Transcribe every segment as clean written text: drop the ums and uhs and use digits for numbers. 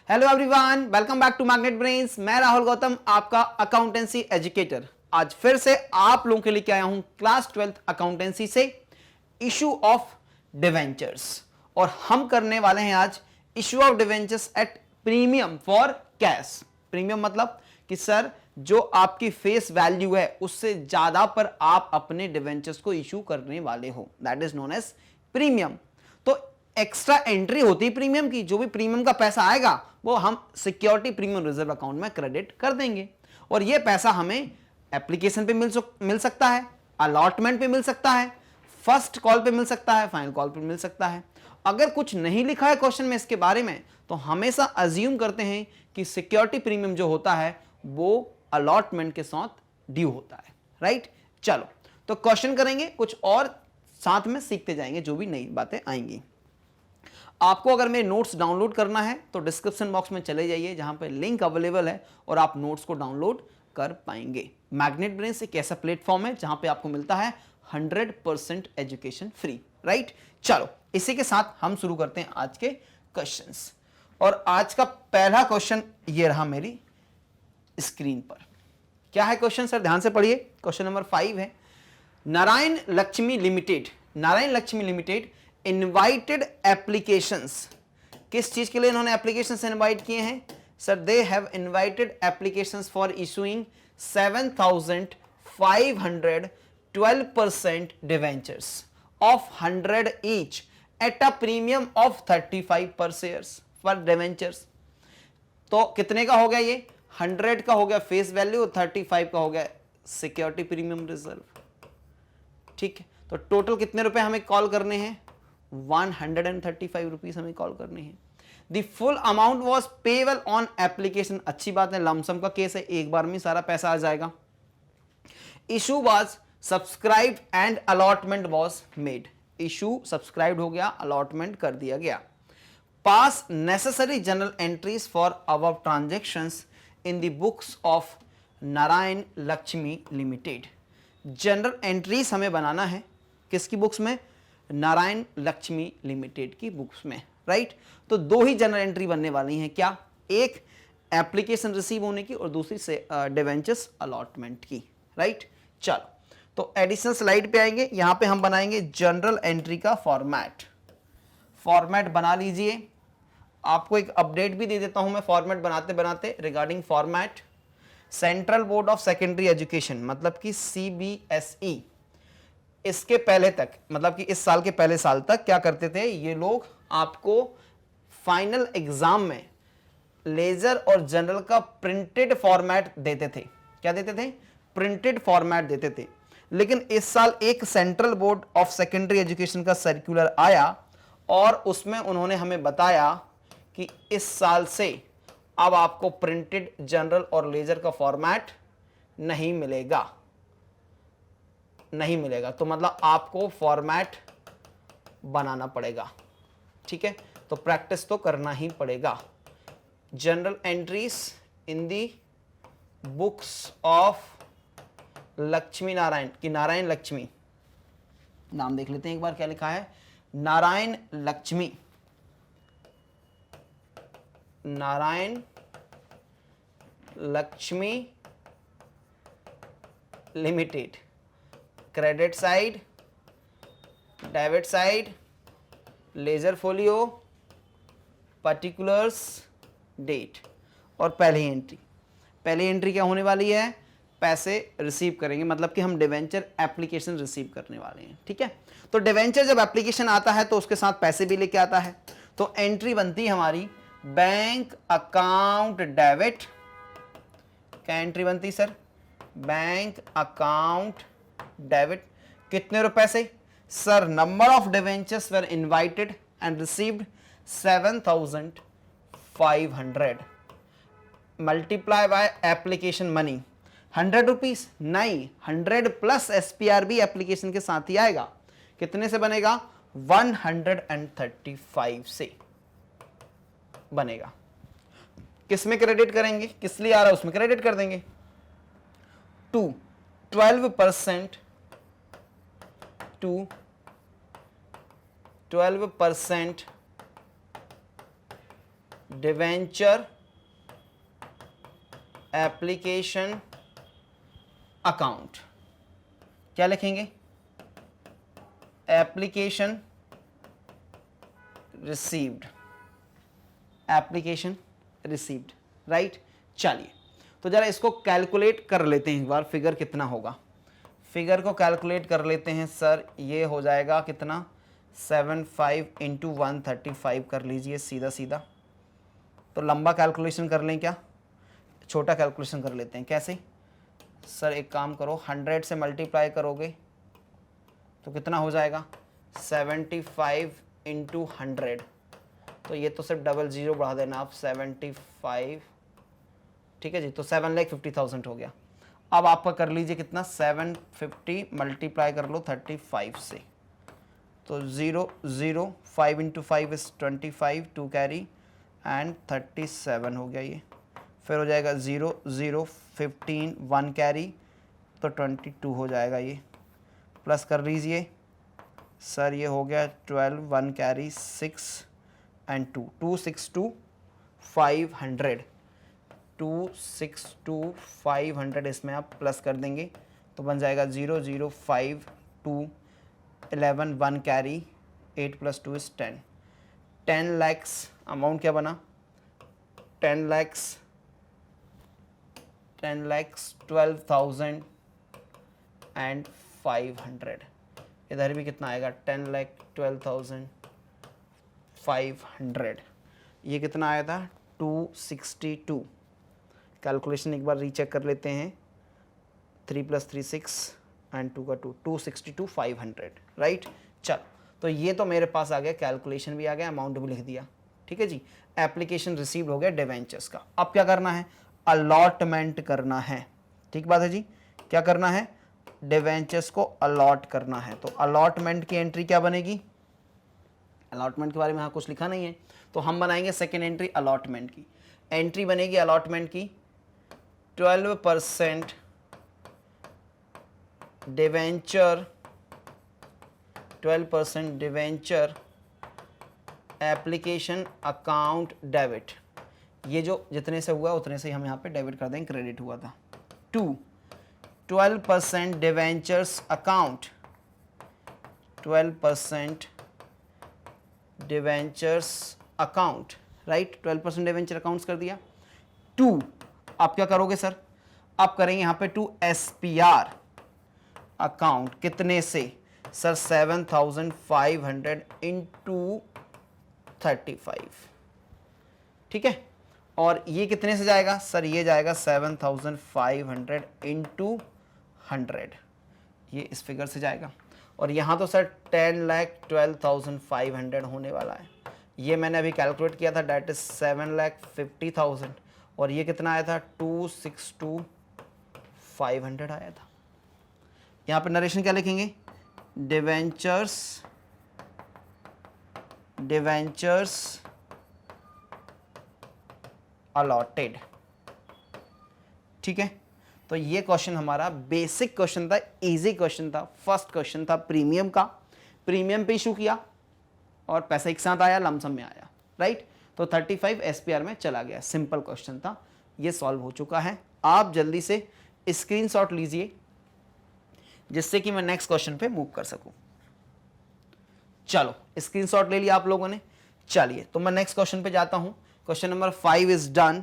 Hello everyone, welcome back to Magnet Brains. मैं राहुल गौतम, आपका accountancy educator. आज फिर से आप लोगों के लिए क्या आया हूं क्लास 12th अकाउंटेंसी से इशू ऑफ डिवेंचर्स। और हम करने वाले हैं आज issue of debentures at premium for cash. Premium मतलब कि सर जो आपकी फेस वैल्यू है उससे ज्यादा पर आप अपने डिवेंचर्स को इशू करने वाले हो, that is known as premium. तो एक्स्ट्रा एंट्री होती है प्रीमियम की, जो भी प्रीमियम का पैसा आएगा वो हम सिक्योरिटी प्रीमियम रिजर्व अकाउंट में क्रेडिट कर देंगे। और ये पैसा हमें एप्लीकेशन पे मिल सकता है, अलॉटमेंट पे मिल सकता है, फर्स्ट कॉल पे मिल सकता है, फाइनल कॉल पे मिल सकता है। अगर कुछ नहीं लिखा है क्वेश्चन में इसके बारे में तो हमेशा अज्यूम करते हैं कि सिक्योरिटी प्रीमियम जो होता है वो अलॉटमेंट के साथ ड्यू होता है, राइट। चलो तो क्वेश्चन करेंगे, कुछ और साथ में सीखते जाएंगे जो भी नई बातें आएंगी। आपको अगर मेरे नोट्स डाउनलोड करना है तो डिस्क्रिप्शन बॉक्स में चले जाइए, जहां पे लिंक अवेलेबल है और आप नोट्स को डाउनलोड कर पाएंगे। मैग्नेट ब्रेन्स एक ऐसा प्लेटफॉर्म है जहां पे आपको मिलता है 100% एजुकेशन फ्री, राइट। चलो इसी के साथ हम शुरू करते हैं आज के क्वेश्चंस। और आज का पहला क्वेश्चन ये रहा मेरी स्क्रीन पर। क्या है क्वेश्चन सर, ध्यान से पढ़िए। क्वेश्चन नंबर 5 है, Narayan Lakshmi limited invited applications. किस चीज के लिए इन्होंने एप्लीकेशंस इनवाइट किए हैं sir? They have invited applications for issuing 7,512% debentures of 100 each at a premium of 35 पर शेयर्स पर डिवेंचर्स। तो कितने का हो गया ये? 100 का हो गया फेस वैल्यू, 35 का हो गया सिक्योरिटी प्रीमियम रिजर्व, ठीक है। तो टोटल कितने रुपए हमें कॉल करने हैं? 135 रुपीज हमें कॉल करने हैं। The full amount was payable on application. अच्छी बात है, लमसम का केस है, एक बार में सारा पैसा आ जाएगा। Issue was subscribed and allotment was made. Issue subscribed हो गया, अलॉटमेंट कर दिया गया। पास necessary general entries for above transactions in the books of Narayan Lakshmi limited. General entries हमें बनाना है किसकी बुक्स में? नारायण लक्ष्मी लिमिटेड की बुक्स में, राइट। तो दो ही जनरल एंट्री बनने वाली हैं। क्या? एक एप्लीकेशन रिसीव होने की और दूसरी से डिवेंचर्स अलॉटमेंट की, राइट। चलो तो एडिशनल स्लाइड पे आएंगे, यहां पे हम बनाएंगे जनरल एंट्री का फॉर्मेट बना लीजिए। आपको एक अपडेट भी दे देता हूं मैं फॉर्मेट बनाते बनाते regarding format. Central board of secondary education मतलब कि CBSE, इसके पहले तक मतलब कि इस साल के पहले साल तक क्या करते थे ये लोग? आपको फाइनल एग्जाम में लेजर और जनरल का प्रिंटेड फॉर्मेट देते थे। क्या देते थे? प्रिंटेड फॉर्मेट देते थे। लेकिन इस साल एक central board of secondary education का सर्कुलर आया और उसमें उन्होंने हमें बताया कि इस साल से अब आपको प्रिंटेड जनरल और लेजर का फॉर्मेट नहीं मिलेगा। तो मतलब आपको फॉर्मेट बनाना पड़ेगा, ठीक है। तो प्रैक्टिस तो करना ही पड़ेगा। General entries in the books of Lakshmi Narayan की नारायण लक्ष्मी, नाम देख लेते हैं एक बार क्या लिखा है। Narayan Lakshmi Limited. Credit side, debit side, ledger folio, particulars, date और पहली एंट्री क्या होने वाली है? पैसे रिसीव करेंगे, मतलब कि हम डिवेंचर एप्लीकेशन रिसीव करने वाले हैं, ठीक है। तो डिवेंचर जब एप्लीकेशन आता है तो उसके साथ पैसे भी लेके आता है। तो एंट्री बनती है हमारी बैंक अकाउंट डेबिट। क्या एंट्री बनती सर? Bank account debit. कितने रुपए से sir? Number of debentures were invited and received 7,500 multiply by application money 100 rupees नहीं, 100 प्लस SPRB एप्लीकेशन के साथ ही आएगा। कितने से बनेगा? 135 से बनेगा। किस में क्रेडिट करेंगे? किस लिए आ रहा है उसमें क्रेडिट कर देंगे। 12% डिवेंचर एप्लीकेशन अकाउंट, क्या लिखेंगे, application received, application received, right. चलिए तो जरा इसको कैलकुलेट कर लेते हैं एक बार, फिगर कितना होगा, फिगर को कैलकुलेट कर लेते हैं सर। ये हो जाएगा कितना, 75 इंटू 135 कर लीजिए सीधा सीधा। तो लंबा कैलकुलेशन कर लें क्या, छोटा कैलकुलेशन कर लेते हैं, कैसे सर, एक काम करो 100 से मल्टीप्लाई करोगे तो कितना हो जाएगा, 75 इंटू 100, तो ये तो सिर्फ डबल जीरो बढ़ा देना आप, 75, ठीक है जी, तो 7,50,000 हो गया। अब आपका कर लीजिए कितना, 750 मल्टीप्लाई कर लो 35 से, तो 0 0 5 इंटू 5 इज 25, 2 कैरी एंड 37 हो गया ये। फिर हो जाएगा 0 0 15 1 कैरी, तो 22 हो जाएगा ये। प्लस कर लीजिए सर, ये हो गया 12 1 कैरी 6 एंड 2 262 500, 262 500 इसमें आप प्लस कर देंगे तो बन जाएगा 0 0 5 2 11 1 कैरी 8 + 2 इज 10, 10 lakhs अमाउंट क्या बना, 10 lakhs 12,500। इधर भी कितना आएगा, 10,12,500। ये कितना आया था, 262। कैलकुलेशन एक बार रीचेक कर लेते हैं, 3 + 3 6 एंड 2 का 2, 262,500, राइट। चल तो ये तो मेरे पास आ गया, कैलकुलेशन भी आ गया, अमाउंट भी लिख दिया, ठीक है जी। एप्लीकेशन रिसीव्ड हो गया डिवेंचर्स का। अब क्या करना है, अलॉटमेंट करना है, ठीक बात है जी। क्या करना है, डिवेंचर्स को अलॉट करना है। तो अलॉटमेंट की एंट्री क्या बनेगी, अलॉटमेंट के बारे में यहाँ कुछ लिखा नहीं है, तो हम बनाएंगे सेकेंड एंट्री अलॉटमेंट की। एंट्री बनेगी अलॉटमेंट की, 12% debenture, 12% debenture application account debit. ये जो जितने से हुआ उतने से हम यहाँ पे डेबिट कर देंगे, क्रेडिट हुआ था। 2 12% debentures account, 12% debentures account, right, 12% debenture accounts कर दिया। 2 आप क्या करोगे सर, आप करेंगे यहाँ पे 2 SPR अकाउंट, कितने से सर, 7,500 इंटू 35, ठीक है। और ये कितने से जाएगा सर, ये जाएगा 7,500 इंटू 100, ये इस फिगर से जाएगा। और यहाँ तो सर 10,12,500 होने वाला है। ये मैंने अभी कैलकुलेट किया था, डेट इज 7,50,000, और ये कितना आया था, 262,500 आया था। यहाँ पे नरेशन क्या लिखेंगे, डिवेंचर्स अलॉटेड, ठीक है। तो ये क्वेश्चन हमारा बेसिक क्वेश्चन था, इजी क्वेश्चन था, फर्स्ट क्वेश्चन था प्रीमियम का। प्रीमियम पे इशू किया और पैसा एक साथ आया, लमसम में आया, राइट। तो 35 SPR में चला गया, सिंपल क्वेश्चन था, ये सॉल्व हो चुका है। आप जल्दी से स्क्रीनशॉट लीजिए जिससे कि मैं नेक्स्ट क्वेश्चन पे मूव कर सकूं। चलो स्क्रीनशॉट ले लिया आप लोगों ने। चलिए तो मैं नेक्स्ट क्वेश्चन पे जाता हूं। Question number 5 is done,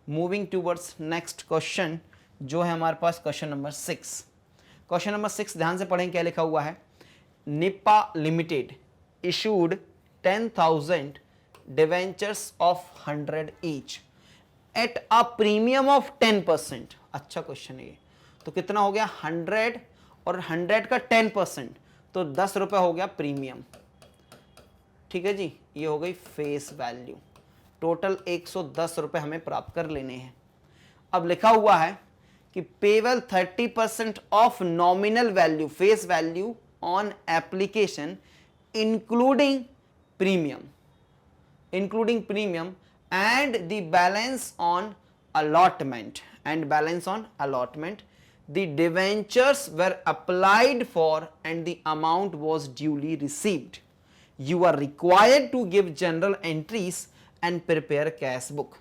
moving towards next question जो है हमारे पास क्वेश्चन नंबर 6। क्वेश्चन नंबर 6 ध्यान से पढ़ें क्या लिखा हुआ है। Nipah limited issued 10,000 debentures of 100 each at a premium of 10%। अच्छा क्वेश्चन है ये। तो कितना हो गया, 100 और 100 का 10%, तो 10 रुपए हो गया प्रीमियम, ठीक है जी। ये हो गई फेस वैल्यू, टोटल 110 रुपए हमें प्राप्त कर लेने हैं। अब लिखा हुआ है कि payable 30% of nominal value, face value on application including premium and the balance on allotment the debentures were applied for and the amount was duly received. You are required to give general entries and prepare cash book.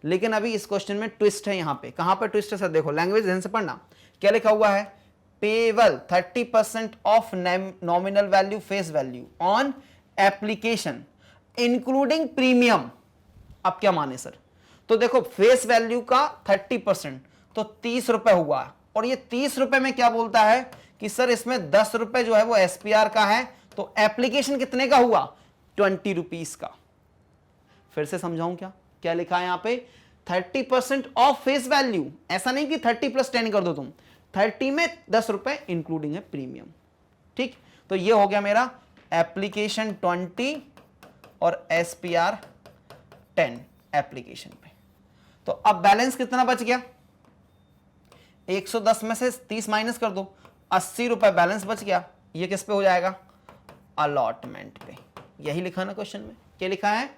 लेकिन अभी इस question में twist है, यहां पे कहां पर twist है सर, देखो लैंग्वेज ध्यान से पढ़ना। क्या लिखा हुआ है, payable 30% of nominal value face value on application including premium. अब क्या माने सर, तो देखो फेस वैल्यू का 30% तो 30 रुपए हुआ, और ये 30 रुपए में क्या बोलता है कि सर इसमें 10 रुपए जो है वो एसपीआर का है, तो एप्लीकेशन कितने का हुआ, 20 रुपीस का। फिर से समझाऊं क्या, क्या लिखा है यहां पे, 30% ऑफ फेस वैल्यू, ऐसा नहीं कि 30 + 10 कर दो तुम, 30 में 10 रुपए इंक्लूडिंग है प्रीमियम। ठीक, तो ये हो गया मेरा एप्लीकेशन 20 और एसपीआर 10 एप्लीकेशन पे। तो अब बैलेंस कितना बच गया, 110 में से 30 माइनस कर दो, 80 रुपए बैलेंस बच गया। ये किस पे हो जाएगा, अलॉटमेंट पे। यही लिखा ना क्वेश्चन में, क्या लिखा है,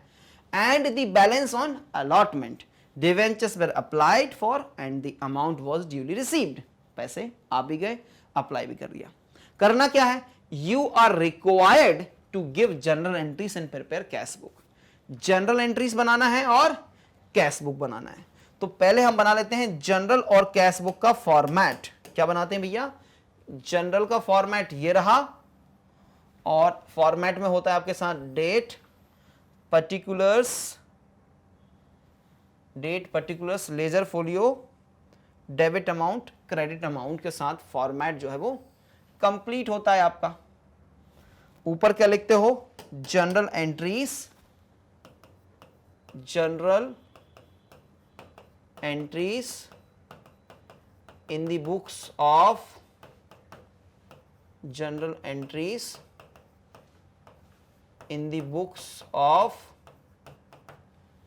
and the balance on allotment debentures were applied for and the amount was duly received. पैसे आ भी गए, अप्लाई भी कर दिया। करना क्या है, you are required to give journal entries and prepare cash book. Journal entries बनाना है और कैश बुक बनाना है। तो पहले हम बना लेते हैं जनरल और कैश बुक का फॉर्मेट। क्या बनाते हैं भैया, जनरल का फॉर्मेट ये रहा, और फॉर्मेट में होता है आपके साथ date particulars, ledger folio, debit amount, credit amount के साथ फॉर्मेट जो है वो कंप्लीट होता है आपका। ऊपर क्या लिखते हो, general entries, general entries in the books of, general entries in the books of,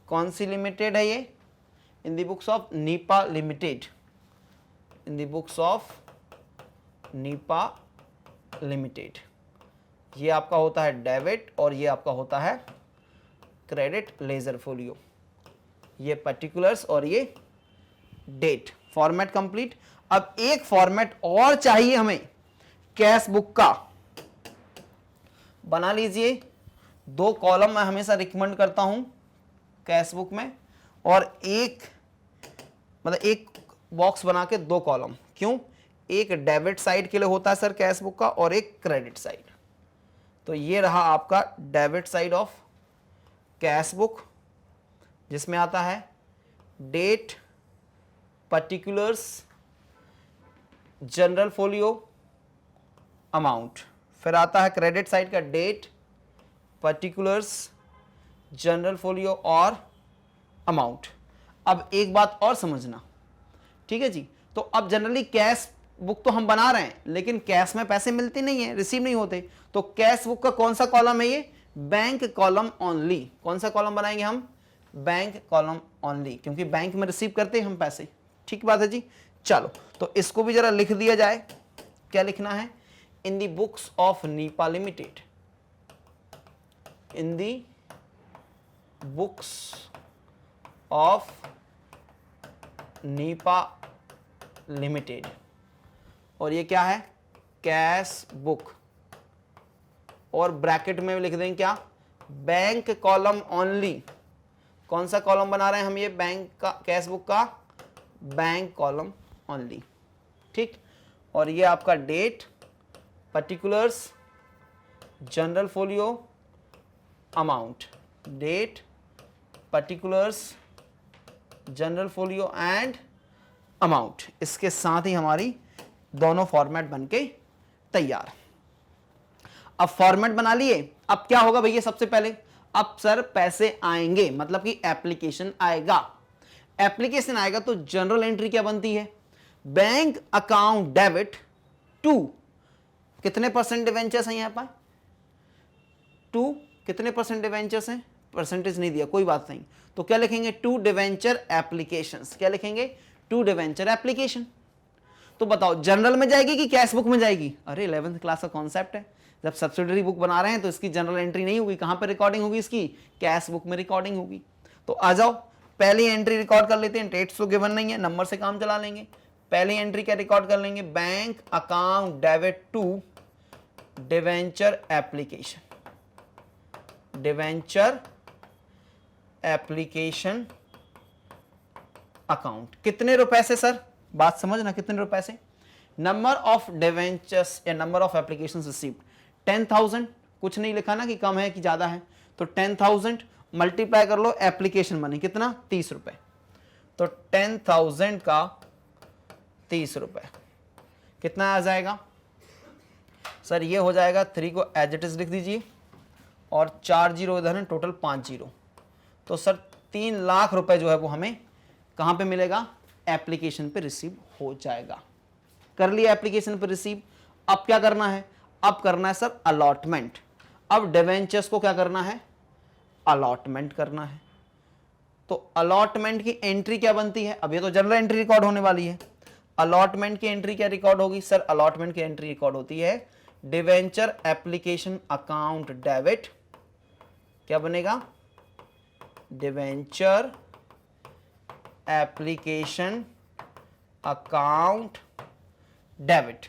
कौन सी लिमिटेड है ये, in the books of Nipa limited, in the books of Nipa limited. ये आपका होता है डेबिट और ये आपका होता है क्रेडिट लेजर फोलियो, ये पर्टिकुलर्स और ये डेट। Format complete. अब एक फॉर्मेट और चाहिए हमें कैश बुक का, बना लीजिए। 2 कॉलम मैं हमेशा रिकमेंड करता हूं कैश बुक में, और एक बॉक्स बना के 2 कॉलम। क्यों, एक डेबिट साइड के लिए होता है सर कैश बुक का, और एक क्रेडिट साइड। तो ये रहा आपका debit side of cash book, जिसमें आता है date, particulars, journal folio, amount. फिर आता है क्रेडिट साइड का डेट, पर्टिकुलर्स, जनरल फोलियो और अमाउंट। अब एक बात और समझना, ठीक है जी। तो अब जनरली कैश बुक तो हम बना रहे हैं, लेकिन कैश में पैसे मिलते नहीं है, रिसीव नहीं होते। तो कैश बुक का कौन सा कॉलम है ये, बैंक कॉलम ओनली। कौन सा कॉलम बनाएंगे हम, बैंक कॉलम ओनली, क्योंकि बैंक में रिसीव करते हैं हम पैसे। ठीक बात है जी। चलो, तो इसको भी जरा लिख दिया जाए। क्या लिखना है, in the books of Nipa limited, in the books of Nipa limited. और ये क्या है, कैश बुक, और ब्रैकेट में लिख देंगे क्या, बैंक कॉलम ओनली। कौन सा कॉलम बना रहे हैं हम, ये बैंक का, कैश बुक का बैंक कॉलम ओनली। ठीक, और ये आपका date, particulars, journal folio, amount. Date, particulars, journal folio and amount. इसके साथ ही हमारी दोनों फॉर्मेट बनके तैयार। अब फॉर्मेट बना लिए, अब क्या होगा भैया, सबसे पहले अब सर पैसे आएंगे, मतलब कि एप्लीकेशन आएगा। एप्लीकेशन आएगा तो जनरल एंट्री क्या बनती है, बैंक अकाउंट डेबिट टू, कितने परसेंट डिवेंचर्स हैं यहाँ पर, टू कितने परसेंट डिवेंचर्स हैं, परसेंटेज नहीं दिया, कोई बात नहीं। तो क्या लिखेंगे, टू डिवेंचर एप्लीकेशंस। क्या लिखेंगे, टू डिवेंचर एप्लीकेशन। तो बताओ जनरल में जाएगी कि कैश बुक में जाएगी, अरे 11th क्लास का कॉन्सेप्ट है। जब सब्सिडरी बुक बना रहे हैं तो इसकी जनरल एंट्री नहीं होगी, कहां पर रिकॉर्डिंग होगी इसकी, कैश बुक में रिकॉर्डिंग होगी। तो आ जाओ, पहली एंट्री रिकॉर्ड कर लेते हैं, डेट्स तो गिवन नहीं है, नंबर से काम चला लेंगे। पहली एंट्री क्या रिकॉर्ड कर लेंगे, bank account debit to debenture application, debenture application account. कितने रुपए से सर, बात समझना, कितने रुपए से? नंबर ऑफ डिवेंचर्स या नंबर ऑफ एप्लीकेशन रिसीव्ड 10,000, कुछ नहीं लिखा ना कि कम है कि ज्यादा है, तो 10,000 मल्टीप्लाई कर लो एप्लीकेशन मनी, कितना? 30 रुपए। तो 10,000 का 30 रुपए कितना आ जाएगा सर? ये हो जाएगा 3 को एज इट इज लिख दीजिए और 4 जीरो इधर है, टोटल 5 जीरो। तो सर 3 लाख रुपए जो है वो हमें कहां पे मिलेगा? एप्लीकेशन पे रिसीव हो जाएगा। कर लिया एप्लीकेशन पे रिसीव। अब क्या करना है? अब करना है सर अलॉटमेंट। अब डिवेंचर्स को क्या करना है? अलॉटमेंट करना है। तो अलॉटमेंट की एंट्री क्या बनती है? अब ये तो जनरल एंट्री रिकॉर्ड होने वाली है। अलॉटमेंट की एंट्री क्या रिकॉर्ड होगी सर? अलॉटमेंट की एंट्री रिकॉर्ड होती है डिवेंचर एप्लीकेशन अकाउंट डेबिट। क्या बनेगा? Debenture application account debit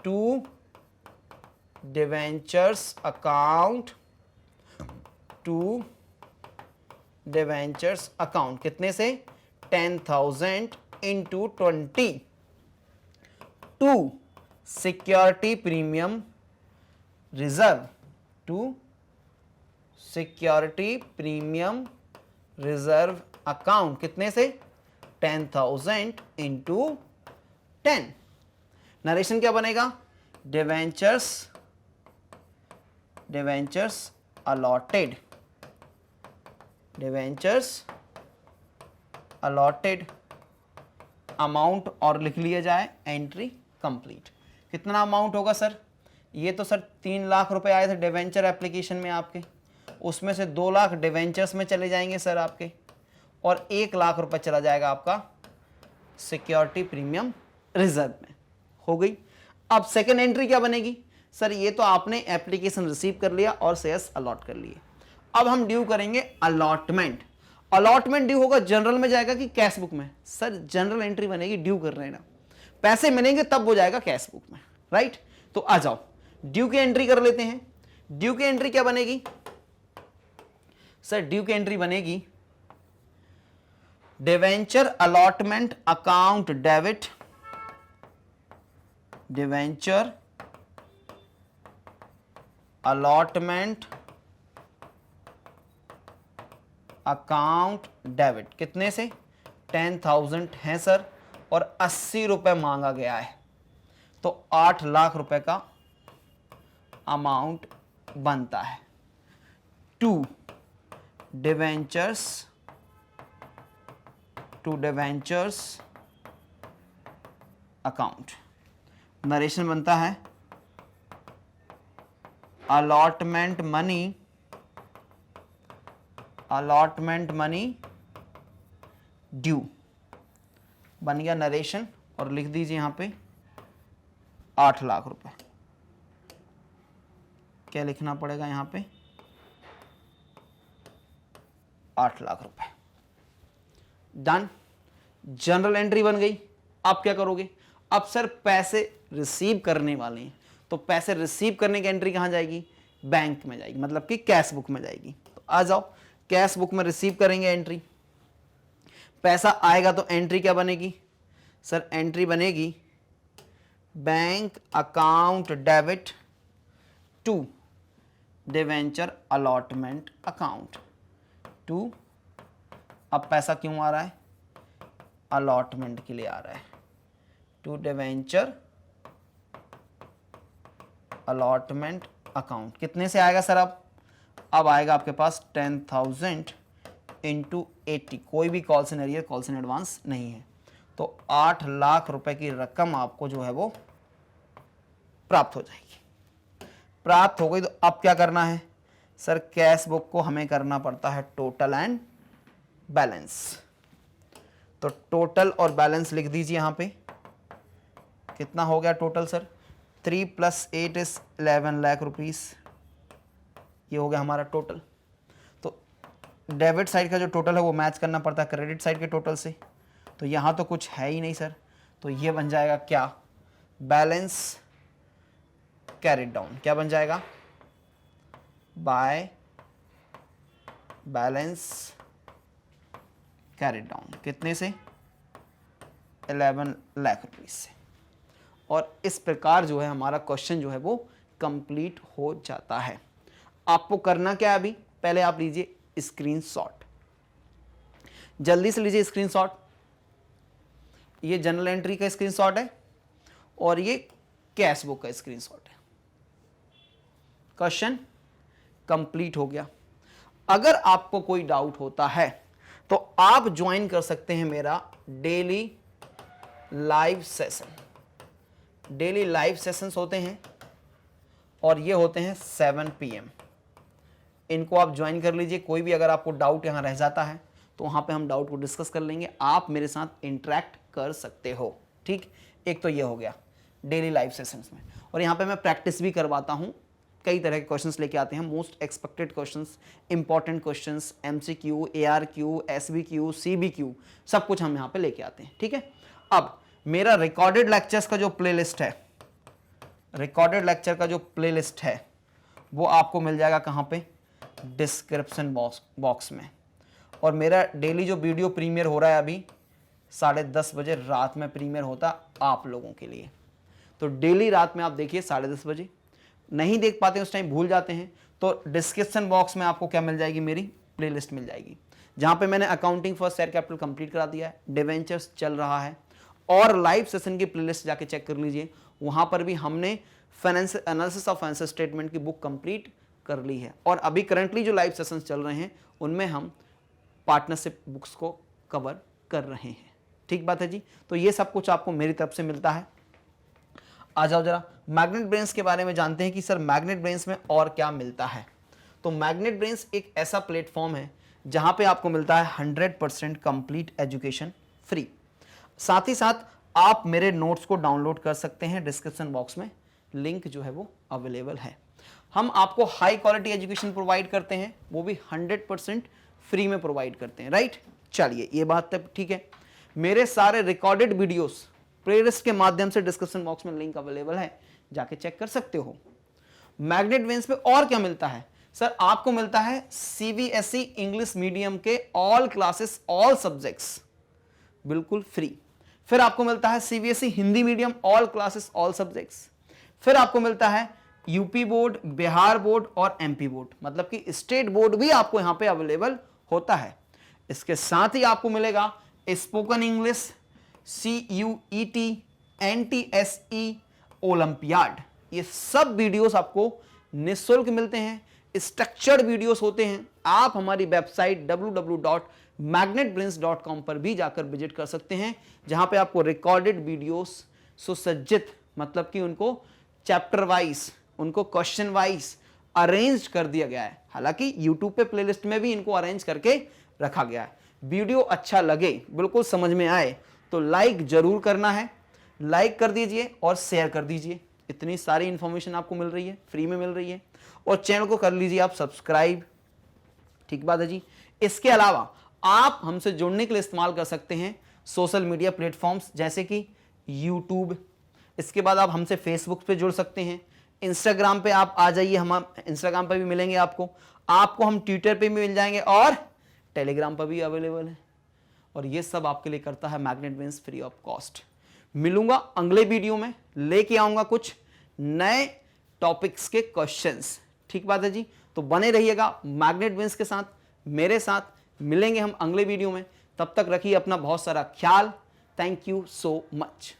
to debentures account, to debentures account. कितने से? 10,000 into 20 to security premium reserve, to security premium reserve account. कितने से? 10,000 इंटू 10। नरेशन क्या बनेगा? Debentures allotted, debentures allotted amount और लिख लिया जाए एंट्री कंप्लीट। कितना अमाउंट होगा सर? ये तो सर 3 लाख रुपए आए थे डिवेंचर एप्लीकेशन में आपके, उसमें से 2 लाख डिवेंचर्स में चले जाएंगे सर आपके, और 1 लाख रुपए चला जाएगा आपका सिक्योरिटी प्रीमियम रिजर्व में। हो गई। अब सेकेंड एंट्री क्या बनेगी सर? ये तो आपने एप्लीकेशन रिसीव कर लिया और शेयर्स अलॉट कर लिए। अब हम ड्यू करेंगे अलॉटमेंट। अलॉटमेंट ड्यू होगा जनरल में जाएगा कि कैश बुक में? सर जनरल एंट्री बनेगी, ड्यू कर रहे हैं ना, पैसे मिलेंगे तब वो जाएगा कैश बुक में, राइट? तो आ जाओ ड्यू की एंट्री कर लेते हैं। ड्यू की एंट्री क्या बनेगी सर? ड्यू की एंट्री बनेगी debenture allotment account debit, debenture allotment account debit. कितने से? 10,000 है सर, और 80 रुपए मांगा गया है, तो 8 लाख रुपए का अमाउंट बनता है। To debentures account. नरेशन बनता है अलॉटमेंट मनी ड्यू। बन गया नरेशन, और लिख दीजिए यहां पे 8 लाख रुपए। क्या लिखना पड़ेगा यहां पे? 8 लाख रुपए। डन। जनरल एंट्री बन गई। अब क्या करोगे? अब सर पैसे रिसीव करने वाले हैं, तो पैसे रिसीव करने की एंट्री कहां जाएगी? बैंक में जाएगी, मतलब कि कैश बुक में जाएगी। तो आ जाओ कैश बुक में रिसीव करेंगे एंट्री। पैसा आएगा तो एंट्री क्या बनेगी सर? एंट्री बनेगी bank account debit to debenture allotment account, to. अब पैसा क्यों आ रहा है? अलॉटमेंट के लिए आ रहा है, टू डिवेंचर अलॉटमेंट अकाउंट। कितने से आएगा सर? अब आएगा आपके पास 10,000 इंटू 80। कोई भी calls in arrear, calls in advance नहीं है, तो 8 लाख रुपए की रकम आपको जो है वो प्राप्त हो जाएगी। प्राप्त हो गई तो अब क्या करना है सर? कैश बुक को हमें करना पड़ता है टोटल एंड बैलेंस। तो टोटल और बैलेंस लिख दीजिए यहां पे। कितना हो गया total sir? 3 + 8 is 11 lakh rupees. ये हो गया हमारा टोटल। तो डेबिट साइड का जो टोटल है वो मैच करना पड़ता है क्रेडिट साइड के टोटल से, तो यहां तो कुछ है ही नहीं सर, तो ये बन जाएगा क्या? Balance carried down. क्या बन जाएगा? बाय बैलेंस कैरिड डाउन कितने से, 11 लाख रुपीज से। और इस प्रकार जो है हमारा क्वेश्चन जो है वो कंप्लीट हो जाता है। आपको करना क्या है, अभी पहले आप लीजिए स्क्रीनशॉट, जल्दी से लीजिए स्क्रीनशॉट। ये जनरल एंट्री का स्क्रीनशॉट है और ये कैश बुक का स्क्रीनशॉट है। क्वेश्चन कंप्लीट हो गया। अगर आपको कोई डाउट होता है तो आप ज्वाइन कर सकते हैं मेरा daily live session. Daily live sessions होते हैं और ये होते हैं 7 PM। इनको आप ज्वाइन कर लीजिए। कोई भी अगर आपको डाउट यहाँ रह जाता है तो वहाँ पे हम डाउट को डिस्कस कर लेंगे, आप मेरे साथ इंटरेक्ट कर सकते हो। ठीक, एक तो ये हो गया डेली लाइव सेशंस में। और यहाँ पे मैं प्रैक्टिस भी करवाता हूँ, कई तरह के क्वेश्चंस लेके आते हैं, most expected questions, important questions, MCQ, ARQ, SBQ, CBQ, सब कुछ हम यहाँ पे लेके आते हैं। ठीक है, अब मेरा रिकॉर्डेड लेक्चर्स का जो प्लेलिस्ट है, रिकॉर्डेड लेक्चर का जो प्लेलिस्ट है वो आपको मिल जाएगा कहाँ पे, डिस्क्रिप्शन बॉक्स में। और मेरा डेली जो वीडियो प्रीमियर हो रहा है अभी 10:30 बजे रात में प्रीमियर होता आप लोगों के लिए। तो डेली रात में आप देखिए 10:30 बजे, नहीं देख पाते उस टाइम भूल जाते हैं तो डिस्क्रिप्शन बॉक्स में आपको क्या मिल जाएगी, मेरी प्लेलिस्ट मिल जाएगी, जहाँ पे मैंने accounting for share capital complete करा दिया है, डिवेंचर्स चल रहा है, और लाइव सेशन की प्लेलिस्ट जाके चेक कर लीजिए। वहाँ पर भी हमने financial analysis of financial statement की बुक कंप्लीट कर ली है। और अभी करंटली जो लाइव सेशंस चल रहे हैं उनमें हम पार्टनरशिप बुक्स को कवर कर रहे हैं। ठीक बात है जी। तो ये सब कुछ आपको मेरी तरफ से मिलता है। आ जाओ जरा मैग्नेट ब्रेन्स के बारे में जानते हैं कि सर मैग्नेट ब्रेन्स में और क्या मिलता है। तो मैग्नेट ब्रेन्स एक ऐसा प्लेटफॉर्म है जहां पे आपको मिलता है 100% कंप्लीट एजुकेशन फ्री। साथ ही साथ आप मेरे नोट्स को डाउनलोड कर सकते हैं, डिस्क्रिप्शन बॉक्स में लिंक जो है वो अवेलेबल है। हम आपको हाई क्वालिटी एजुकेशन प्रोवाइड करते हैं, वो भी 100% फ्री में प्रोवाइड करते हैं। राइट, चलिए ये बात तब ठीक है। मेरे सारे रिकॉर्डेड वीडियोस प्लेलिस्ट के माध्यम से डिस्क्रिप्शन बॉक्स में लिंक अवेलेबल है, जाके चेक कर सकते हो। मैग्नेट ब्रेन्स पे और क्या मिलता है सर, आपको मिलता है CBSE इंग्लिश मीडियम के ऑल क्लासेस ऑल सब्जेक्ट्स बिल्कुल फ्री। फिर आपको मिलता है CBSE Hindi medium all classes all subjects. फिर आपको मिलता है यूपी बोर्ड, बिहार बोर्ड और MP बोर्ड, मतलब कि स्टेट बोर्ड भी आपको यहां पे अवेलेबल होता है। इसके साथ ही आपको मिलेगा spoken English, CUET, NTSE, olympiad. ये सब वीडियोस आपको निःशुल्क मिलते हैं, स्ट्रक्चर्ड वीडियोस होते हैं। आप हमारी वेबसाइट www.magnetbrains.com पर भी जाकर विजिट कर सकते हैं, जहां पे आपको रिकॉर्डेड वीडियोस सुसज्जित, मतलब कि उनको चैप्टर वाइज, उनको क्वेश्चन वाइज अरेंज कर दिया गया है। हालांकि YouTube पे प्लेलिस्ट में भी इनको अरेंज करके रखा गया है। वीडियो अच्छा लगे, बिल्कुल समझ में आए तो लाइक जरूर करना है, लाइक कर दीजिए और शेयर कर दीजिए। इतनी सारी इंफॉर्मेशन आपको मिल रही है, फ्री में मिल रही है। और चैनल को कर लीजिए आप सब्सक्राइब। ठीक बात है जी। इसके अलावा आप हमसे जुड़ने के लिए इस्तेमाल कर सकते हैं सोशल मीडिया प्लेटफॉर्म्स जैसे कि यूट्यूब। इसके बाद आप हमसे फेसबुक पे जुड़ सकते हैं, इंस्टाग्राम पे आप आ जाइए, हम इंस्टाग्राम पे भी मिलेंगे आपको हम ट्विटर पे भी मिल जाएंगे और टेलीग्राम पर भी अवेलेबल है। और ये सब आपके लिए करता है magnet brains free of cost. मिलूंगा अगले वीडियो में, लेके आऊंगा कुछ नए टॉपिक्स के क्वेश्चंस। ठीक बात है जी। तो बने रहिएगा मैग्नेट ब्रेन्स के साथ, मेरे साथ। मिलेंगे हम अगले वीडियो में, तब तक रखिए अपना बहुत सारा ख्याल। Thank you so much.